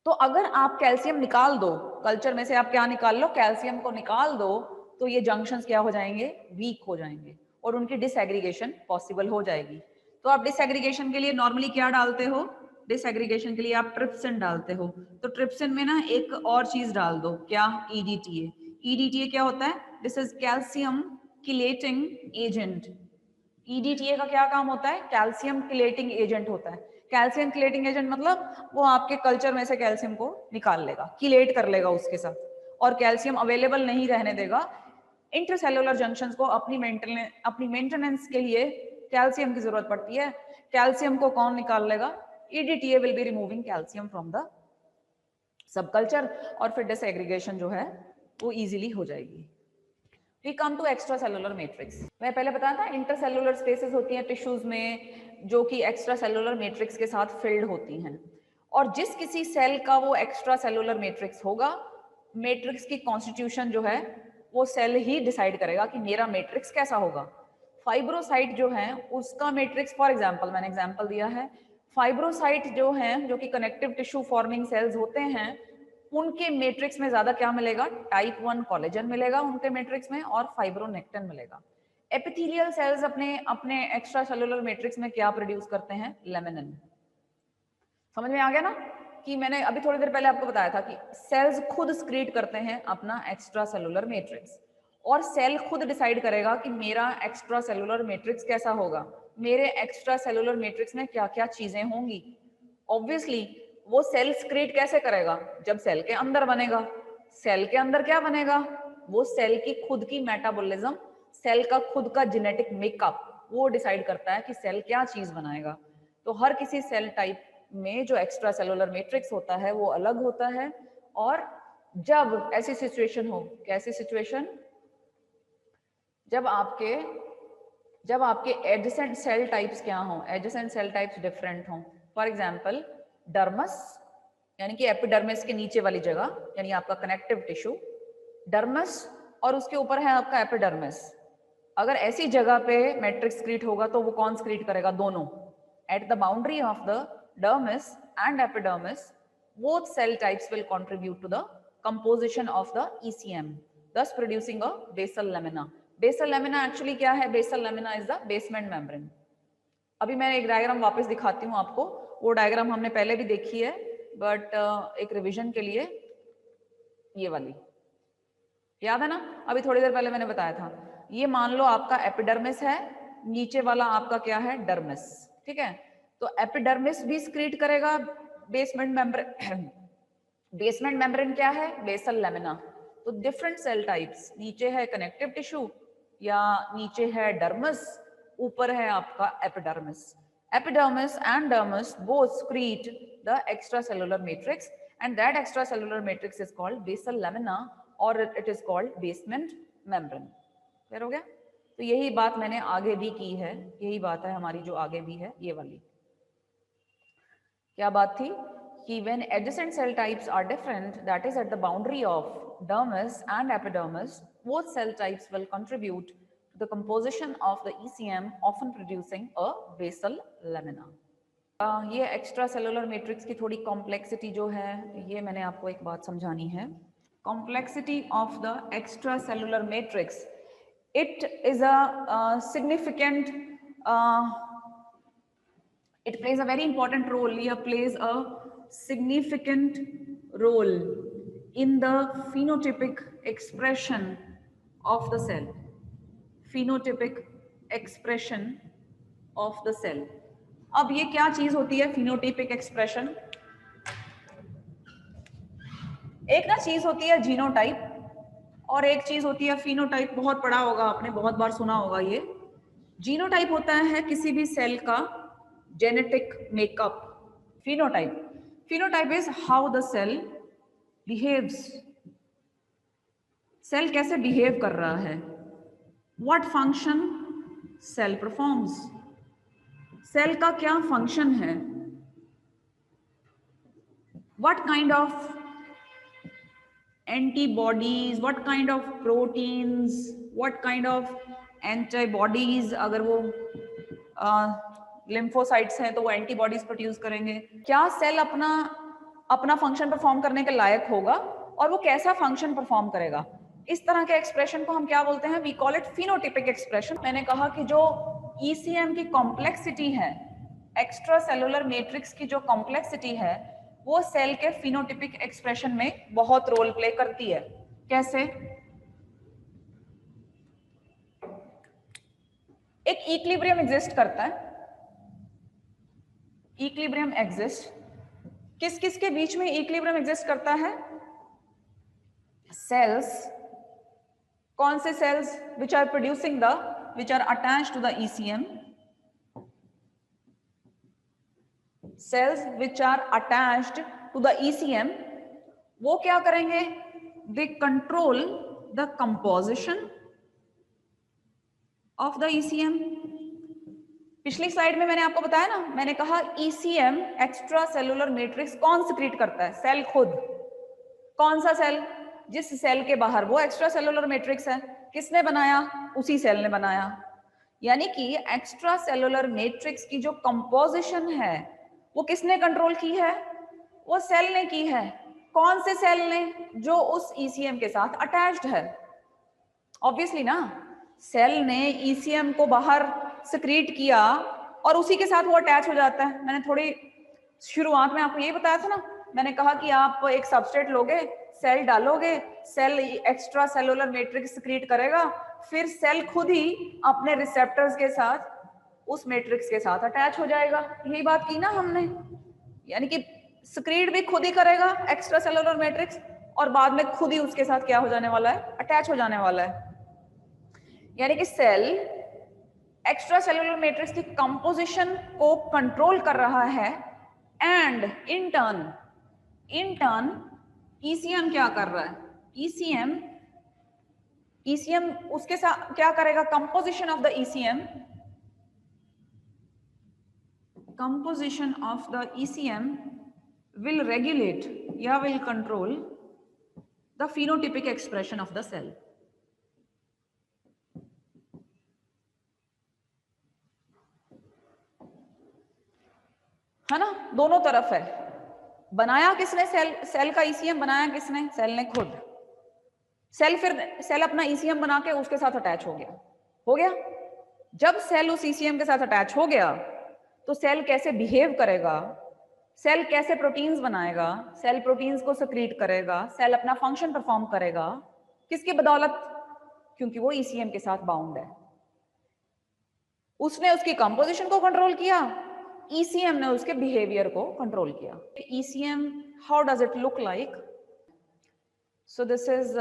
तो अगर आप कैल्शियम निकाल दो कल्चर में से, आप क्या निकाल लो, कैल्शियम को निकाल दो, तो ये जंक्शंस क्या हो जाएंगे, वीक हो जाएंगे और उनकी डिसएग्रीगेशन पॉसिबल हो जाएगी। तो आप डिसएग्रीगेशन के लिए नॉर्मली क्या डालते हो, डिसएग्रीगेशन के लिए आप ट्रिप्सिन डालते हो। तो ट्रिप्सिन में ना एक और चीज डाल दो, क्या, ईडीटीए। ईडीटीए क्या होता है, this is calcium chelating agent. EDTA का क्या काम होता है, कैल्शियम किलेटिंग एजेंट होता है। कैल्शियम किलेटिंग एजेंट मतलब वो आपके कल्चर में से कैल्शियम को निकाल लेगा, किलेट कर लेगा उसके साथ, और कैल्शियम अवेलेबल नहीं रहने देगा। इंटरसेलुलर जंक्शंस को अपनी मेंटेनेंस के लिए कैल्शियम की जरूरत पड़ती है। कैल्शियम को कौन निकाल लेगा, EDTA will be removing calcium from the sub culture, और फिर डिसएग्रीगेशन जो है वो इजीली हो जाएगी। We come to extracellular matrix. मैं पहले बताया था इंटरसेलुलर स्पेसेस होती हैं टिश्यूज में जो कि एक्स्ट्रासेलुलर मैट्रिक्स के साथ फिल्ड होती हैं, और जिस किसी सेल का वो एक्स्ट्रासेलुलर मैट्रिक्स होगा, मैट्रिक्स की कॉन्स्टिट्यूशन जो है वो सेल ही डिसाइड करेगा कि मेरा मैट्रिक्स कैसा होगा। फाइब्रोसाइट जो है उसका मैट्रिक्स, फॉर एग्जांपल मैंने एग्जांपल दिया है, फाइब्रोसाइट जो है जो कि कनेक्टिव टिश्यू फॉर्मिंग सेल्स होते हैं, उनके मैट्रिक्स में ज्यादा क्या मिलेगा, टाइप 1 कोलेजन मिलेगा उनके मैट्रिक्स में, और फाइब्रोनेक्टिन मिलेगा। एपिथेलियल सेल्स अपने एक्स्ट्रा सेलुलर मैट्रिक्स में क्या प्रोड्यूस करते हैं, लेमिनिन। समझ में आ गया ना, कि मैंने अभी थोड़ी देर पहले आपको बताया था कि सेल्स खुद स्क्रीट करते हैं अपना एक्स्ट्रा सेलुलर मैट्रिक्स, और सेल खुद डिसाइड करेगा कि मेरा एक्स्ट्रा सेलुलर मैट्रिक्स कैसा होगा। मेरे एक्स्ट्रा सेलुलर मैट्रिक्स में क्या क्या चीजें होंगी। ऑब्वियसली वो सेल सिक्रीट कैसे करेगा, जब सेल के अंदर बनेगा। सेल के अंदर क्या बनेगा, वो सेल की खुद की मेटाबॉलिज्म, सेल का खुद का जेनेटिक मेकअप वो डिसाइड करता है कि सेल क्या चीज बनाएगा। तो हर किसी सेल टाइप में जो एक्स्ट्रा सेलुलर मैट्रिक्स होता है वो अलग होता है। और जब ऐसी सिचुएशन हो, कैसी सिचुएशन, जब आपके एडजेसेंट सेल टाइप्स क्या हो, एडजेसेंट सेल टाइप्स डिफरेंट हों। फॉर एग्जांपल डर्मस यानी कि एपिडर्मिस के नीचे वाली जगह यानी आपका कनेक्टिव टिश्यू, डर्मस और उसके ऊपर है आपका एपिडर्मिस। अगर ऐसी जगह पे मैट्रिक्स स्क्रीट होगा तो वो कौन स्क्रीट करेगा, दोनों। At the boundary of the dermis and epidermis both cell types will contribute to the composition of the ECM, thus producing a basal lamina. Basal lamina actually क्या है, basal lamina is the basement membrane. अभी मैं एक diagram वापस दिखाती हूँ आपको, वो डायग्राम हमने पहले भी देखी है बट एक रिवीजन के लिए, ये वाली याद है ना, अभी थोड़ी देर पहले मैंने बताया था। ये मान लो आपका एपिडर्मिस है, नीचे वाला आपका क्या है, डर्मिस, ठीक है। तो एपिडर्मिस भी स्क्रीट करेगा बेसमेंट मेम्ब्रेन। बेसमेंट मेम्ब्रेन क्या है, बेसल लैमिना। तो डिफरेंट सेल टाइप्स, नीचे है कनेक्टिव टिश्यू या नीचे है डर्मिस, ऊपर है आपका epidermis. Epidermis and dermis both स्क्रीट the extracellular matrix and that extracellular matrix is called basal lamina or it is called basement membrane. Clear हो गया। तो यही बात मैंने आगे भी की है, यही बात है हमारी जो आगे भी है, ये वाली क्या बात थी कि when adjacent cell types are different, that is at the boundary of dermis and epidermis, both cell types will contribute to the composition of the ECM, often producing a basal lamina. ये extra cellular matrix की थोड़ी complexity जो है, ये मैंने आपको एक बात समझानी है। Complexity of the extra cellular matrix, it is a significant, it plays a very important role, here plays a significant role in the phenotypic expression of the cell, phenotypic expression of the cell. अब ये क्या चीज होती है phenotypic expression, एक ना चीज होती है जीनोटाइप और एक चीज होती है फिनोटाइप। बहुत पढ़ा होगा आपने, बहुत बार सुना होगा ये। जीनोटाइप होता है किसी भी सेल का genetic makeup, phenotype is how the cell behaves, cell कैसे बिहेव कर रहा है, what function cell performs, cell का क्या फंक्शन है, what kind of antibodies, what kind of proteins, what kind of antibodies, अगर वो लिम्फोसाइट्स हैं तो वो एंटीबॉडीज प्रोड्यूस करेंगे। क्या सेल अपना फंक्शन परफॉर्म करने के लायक होगा और वो कैसा फंक्शन परफॉर्म करेगा, इस तरह के एक्सप्रेशन को हम क्या बोलते हैं, we call it phenotypic expression. मैंने कहा कि जो ECM की कॉम्प्लेक्सिटी है, एक्स्ट्रा सेलुलर मैट्रिक्स की जो कॉम्प्लेक्सिटी है, वो सेल के फिनोटाइपिक एक्सप्रेशन में बहुत रोल प्ले करती है। कैसे, एक इक्विलिब्रियम एग्जिस्ट करता है, इक्विलिब्रियम एग्जिस्ट, किस किस के बीच में इक्विलिब्रियम एग्जिस्ट करता है, सेल्स, कौन से cells, which are producing the, which are attached to the ECM, cells which are attached to the ECM, वो क्या करेंगे, they control the composition of the ECM। पिछली स्लाइड में मैंने आपको बताया ना, मैंने कहा ECM एक्स्ट्रा सेलुलर मैट्रिक्स कौन सिक्रीट करता है, सेल खुद। कौन सा सेल, जिस सेल के बाहर वो एक्स्ट्रा सेलुलर मैट्रिक्स है, किसने बनाया, उसी सेल ने बनाया। यानी कि एक्स्ट्रा सेलुलर मैट्रिक्स की जो कंपोजिशन है वो किसने कंट्रोल की है, वो सेल ने की है। कौन से सेल ने, जो उस ECM के साथ अटैच्ड है। ऑब्वियसली ना, सेल ने ECM को बाहर सिक्रीट किया और उसी के साथ वो अटैच हो जाता है। मैंने थोड़ी शुरुआत में आपको ये बताया था ना, मैंने कहा कि आप एक सबस्ट्रेट लोगे, सेल डालोगे, cell extra cellular matrix secrete करेगा, फिर सेल खुद ही अपने रिसेप्टर्स के साथ उस मैट्रिक्स के साथ अटैच हो जाएगा। यही बात की ना हमने, यानी कि सिक्रीट भी खुद ही करेगा एक्स्ट्रा सेलुलर मैट्रिक्स, और बाद में खुद ही उसके साथ क्या हो जाने वाला है, अटैच हो जाने वाला है। यानी कि सेल एक्स्ट्रा सेलुलर मैट्रिक्स की कंपोजिशन को कंट्रोल कर रहा है, एंड इन टर्न ईसीएम क्या कर रहा है, ईसीएम उसके साथ क्या करेगा, composition of the ECM will regulate या will control the phenotypic expression of the cell. है ना, दोनों तरफ है। बनाया किसने सेल का ईसीएम बनाया किसने, सेल ने खुद। सेल अपना ईसीएम बना के उसके साथ अटैच हो गया। जब सेल उस ईसीएम के साथ अटैच हो गया तो सेल कैसे बिहेव करेगा, सेल कैसे प्रोटीन्स बनाएगा, सेल प्रोटीन्स को सिक्रीट करेगा, सेल अपना फंक्शन परफॉर्म करेगा, किसकी बदौलत, क्योंकि वो ईसीएम के साथ बाउंड है। उसने उसकी कंपोजिशन को कंट्रोल किया, ईसीएम ने उसके बिहेवियर को कंट्रोल किया। ECM, how does it look like? So this is,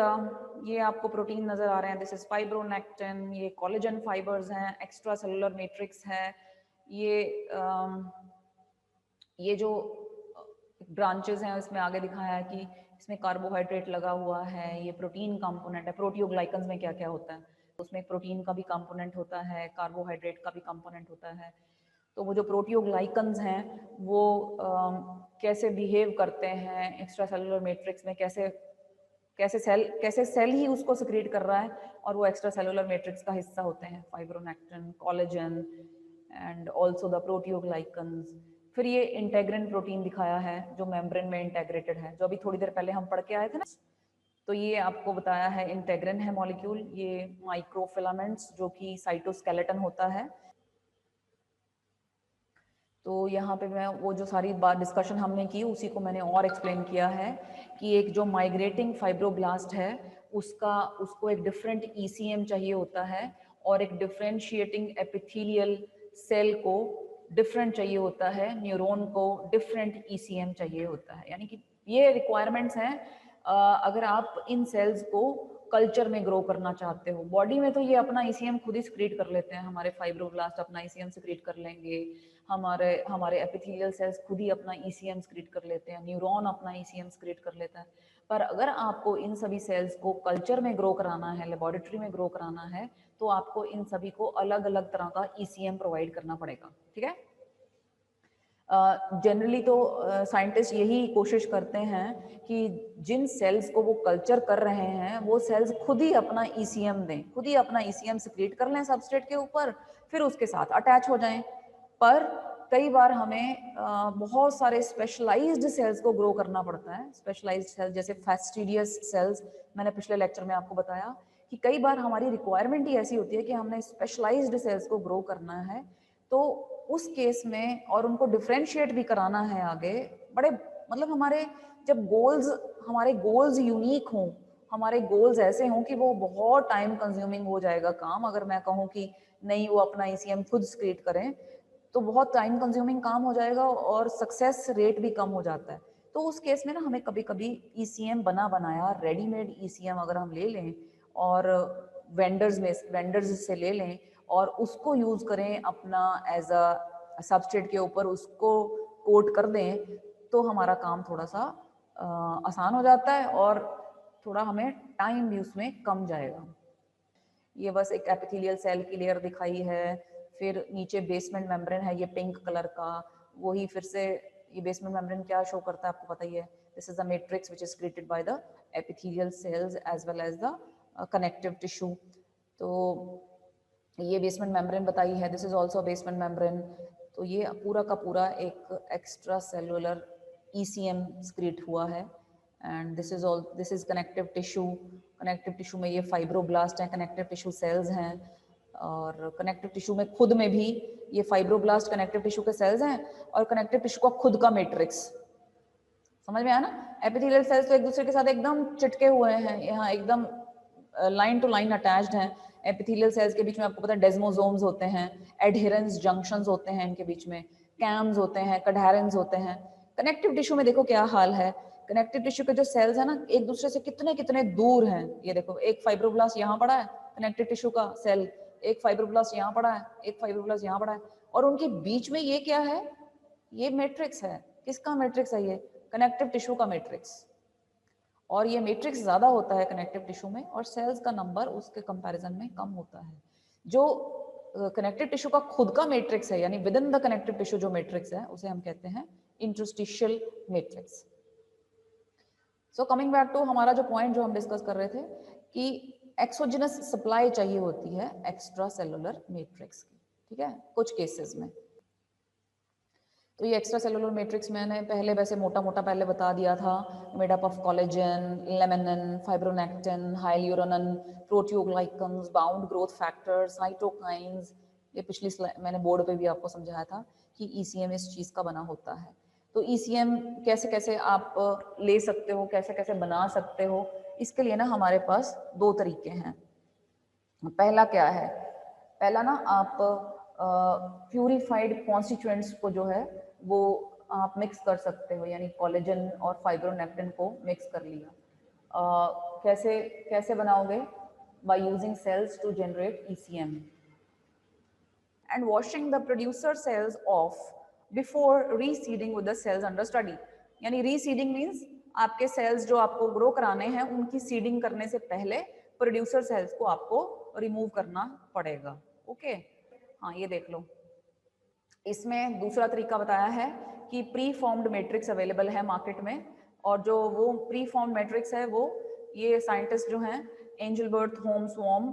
ये आपको प्रोटीन नजर आ रहे हैं, दिस इज फाइब्रोनेक्टिन, ये कोलेजन फाइबर्स हैं, एक्स्ट्रा सेलुलर मैट्रिक्स है, ये जो ब्रांचेस हैं इसमें आगे दिखाया है कि इसमें कार्बोहाइड्रेट लगा हुआ है, ये प्रोटीन कंपोनेंट है। प्रोटियोग्लाइकन्स में क्या क्या होता है, उसमें प्रोटीन का भी कंपोनेंट होता है, कार्बोहाइड्रेट का भी कंपोनेंट होता है। तो वो जो प्रोटियोग्लाइकन्स हैं वो कैसे बिहेव करते हैं एक्स्ट्रा सेलुलर मैट्रिक्स में, कैसे सेल ही उसको सिक्रीट कर रहा है, और वो एक्स्ट्रा सेलुलर मैट्रिक्स का हिस्सा होते हैं, fibronectin, collagen and also the proteoglycans. फिर ये इंटेग्रिन प्रोटीन दिखाया है जो मेम्ब्रेन में इंटेग्रेटेड है, जो अभी थोड़ी देर पहले हम पढ़ के आए थे ना। तो ये आपको बताया है इंटेग्रिन है मॉलिक्यूल, ये माइक्रोफिलामेंट्स जो कि साइटोस्केलेटन होता है। तो यहाँ पे मैं वो जो सारी बात डिस्कशन हमने की उसी को मैंने और एक्सप्लेन किया है कि एक जो माइग्रेटिंग फाइब्रोब्लास्ट है उसको एक डिफरेंट ईसीएम चाहिए होता है, और एक डिफरेंशिएटिंग एपिथेलियल सेल को डिफरेंट चाहिए होता है, न्यूरॉन को डिफरेंट ईसीएम चाहिए होता है। यानी कि ये रिक्वायरमेंट्स हैं अगर आप इन सेल्स को कल्चर में ग्रो करना चाहते हो। बॉडी में तो ये अपना ईसीएम खुद ही सिक्रीट कर लेते हैं, हमारे फाइब्रोब्लास्ट अपना ईसीएम सिक्रीट कर लेंगे, हमारे एपिथेलियल सेल्स खुद ही अपना ईसीएम सिक्रीट कर लेते हैं, न्यूरॉन अपना ईसीएम सिक्रीट कर लेता है। पर अगर आपको इन सभी सेल्स को कल्चर में ग्रो कराना है, लेबोरेटरी में ग्रो कराना है, तो आपको इन सभी को अलग अलग तरह का ईसीएम प्रोवाइड करना पड़ेगा। ठीक है, जनरली तो साइंटिस्ट यही कोशिश करते हैं कि जिन सेल्स को वो कल्चर कर रहे हैं वो सेल्स खुद ही अपना ईसीएम दें, खुद ही अपना ईसीएम सिक्रीट कर लें सबस्ट्रेट के ऊपर, फिर उसके साथ अटैच हो जाएं। पर कई बार हमें बहुत सारे स्पेशलाइज्ड सेल्स को ग्रो करना पड़ता है। स्पेशलाइज्ड सेल्स जैसे फैस्टिडियस सेल्स, मैंने पिछले लेक्चर में आपको बताया कि कई बार हमारी रिक्वायरमेंट ही ऐसी होती है कि हमने स्पेशलाइज्ड सेल्स को ग्रो करना है, तो उस केस में और उनको डिफरेंशिएट भी कराना है आगे, बड़े मतलब हमारे गोल्स यूनिक हों, हमारे गोल्स ऐसे हों कि वो बहुत टाइम कंज्यूमिंग हो जाएगा काम। अगर मैं कहूँ कि नहीं वो अपना ईसीएम खुद क्रिएट करें तो बहुत टाइम कंज्यूमिंग काम हो जाएगा और सक्सेस रेट भी कम हो जाता है। तो उस केस में ना हमें कभी कभी ईसीएम बना बनाया रेडीमेड ईसीएम अगर हम ले लें और वेंडर्स से ले लें और उसको यूज करें अपना एज अ सबस्ट्रेट के ऊपर, उसको कोट कर दें, तो हमारा काम थोड़ा सा आसान हो जाता है और थोड़ा हमें टाइम भी उसमें कम जाएगा। ये बस एक एपिथेलियल सेल की लेयर दिखाई है, फिर नीचे बेसमेंट मेम्ब्रेन है ये पिंक कलर का, वही फिर से ये बेसमेंट मेम्ब्रेन क्या शो करता है आपको पता ही है, this is the matrix which is created by the epithelial cells as well as the connective tissue. तो ये बेसमेंट मेम्ब्रेन बताई है, this is also basement membrane. तो ये पूरा का पूरा एक एक्स्ट्रा सेलुलर ईसीएम क्रिएट हुआ है and this is connective tissue. Connective tissue में ये फाइब्रोब्लास्ट हैं, कनेक्टिव टिश्यू सेल्स हैं, और कनेक्टिव टिश्यू में खुद में भी ये फाइब्रोब्लास्ट कनेक्टिव टिश्यू के सेल्स हैं और कनेक्टिव टिश्यू का खुद का मैट्रिक्स। समझ में आया ना? एपिथेलियल सेल्स तो एक दूसरे के साथ एकदम चिटके हुए हैं, यहाँ एकदम लाइन टू लाइन अटैच्ड हैं, एपिथेलियल सेल्स के बीच में आपको पता है डेस्मोसोम्स होते हैं, एडहेरेंस जंक्शंस होते हैं इनके बीच में, कैम्स होते हैं, कडहेरेंस होते हैं। कनेक्टिव टिश्यू में देखो क्या हाल है, कनेक्टिव टिश्यू के जो सेल्स है ना एक दूसरे से कितने कितने दूर हैं। ये देखो एक फाइब्रोब्लास्ट यहाँ पड़ा है कनेक्टिव टिश्यू का सेल, एक फाइब्रोब्लास्ट यहाँ पड़ा है, एक फाइब्रोब्लास्ट यहाँ पड़ा है, और उनके बीच में ये क्या है, ये मैट्रिक्स है। किसका मैट्रिक्स है ये? कनेक्टिव टिश्यू का मैट्रिक्स। और ये मैट्रिक्स ज्यादा होता है कनेक्टिव टिश्यू में और सेल्स का नंबर उसके कंपैरिजन में कम होता है। जो कनेक्टिव टिश्यू का खुद का मैट्रिक्स है यानी within the connective tissue जो मैट्रिक्स है उसे हम कहते हैं interstitial matrix. So coming back to हमारा जो पॉइंट जो हम डिस्कस कर रहे थे कि एक्सोजिनस सप्लाई चाहिए होती है एक्स्ट्रा सेलुलर मैट्रिक्स की, ठीक है, कुछ केसेस में। तो ये एक्स्ट्रा सेलुलर मैट्रिक्स मैंने पहले वैसे मोटा मोटा पहले बता दिया था, made up of collagen, laminin, fibronectin, hyaluronan, proteoglycans, bound growth factors, cytokines. ये पिछली मैंने बोर्ड पे भी आपको समझाया था कि ईसीएम इस चीज का बना होता है। तो ईसीएम कैसे कैसे आप ले सकते हो, कैसे कैसे बना सकते हो, इसके लिए ना हमारे पास दो तरीके हैं। पहला क्या है, पहला ना आप प्यूरिफाइड कॉन्स्टिट्यूएंट्स को जो है वो आप मिक्स कर सकते हो, यानी कोलेजन और फाइब्रोनेक्टिन को मिक्स कर लिया। कैसे कैसे बनाओगे? By using cells to generate ECM and washing the producer cells off before reseeding with the cells under study. यानी रीसीडिंग मीन्स आपके सेल्स जो आपको ग्रो कराने हैं उनकी सीडिंग करने से पहले प्रोड्यूसर सेल्स को आपको रिमूव करना पड़ेगा। ओके, हाँ ये देख लो, इसमें दूसरा तरीका बताया है कि प्री फॉर्म्ड मैट्रिक्स अवेलेबल है मार्केट में, और जो वो प्री फॉर्म्ड मैट्रिक्स है वो ये साइंटिस्ट जो हैं एंजलबर्ट होम्सवॉर्म,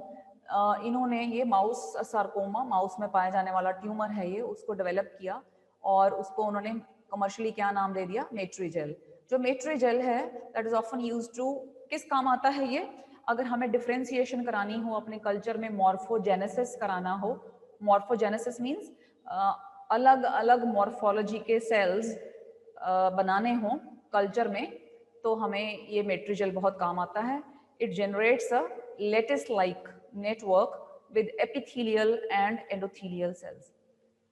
इन्होंने ये माउस सार्कोमा, माउस में पाया जाने वाला ट्यूमर है ये, उसको डेवलप किया और उसको उन्होंने कमर्शियली क्या नाम दे दिया? मेट्रीजेल। जो मेट्रीजेल है that is often used to, किस काम आता है ये? अगर हमें डिफ्रेंसिएशन करानी हो अपने कल्चर में, मॉर्फोजेनेसिस कराना हो, मॉर्फोजेनेसिस मीन्स अलग अलग मॉर्फोलॉजी के सेल्स बनाने हो कल्चर में, तो हमें ये मेट्रीजेल बहुत काम आता है। It generates a lattice like network with epithelial and endothelial cells.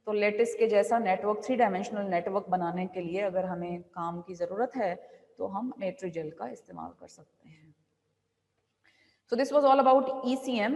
तो लेटिस के जैसा नेटवर्क, 3 डायमेंशनल नेटवर्क बनाने के लिए अगर हमें काम की जरूरत है तो हम मेट्रीजेल का इस्तेमाल कर सकते हैं। So this was all about ECM.